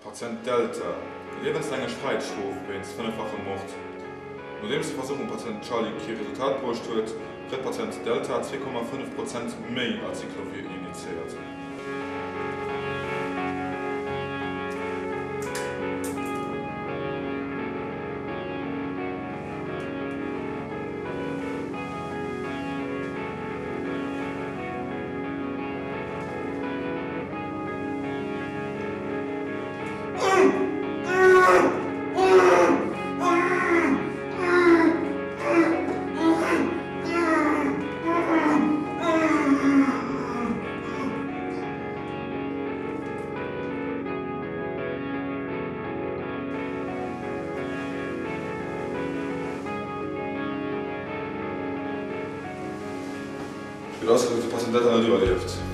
Patient Delta, lebenslange Freiheitsstrafe wegen 5-fachen Mord. Nachdem die Versuchung Patient Charlie kein Resultat gebracht hat, kriegt Patient Delta 2,5% mehr als Cyclovir injiziert. Ich bin ausgerückt, der Patient hat nicht überlebt.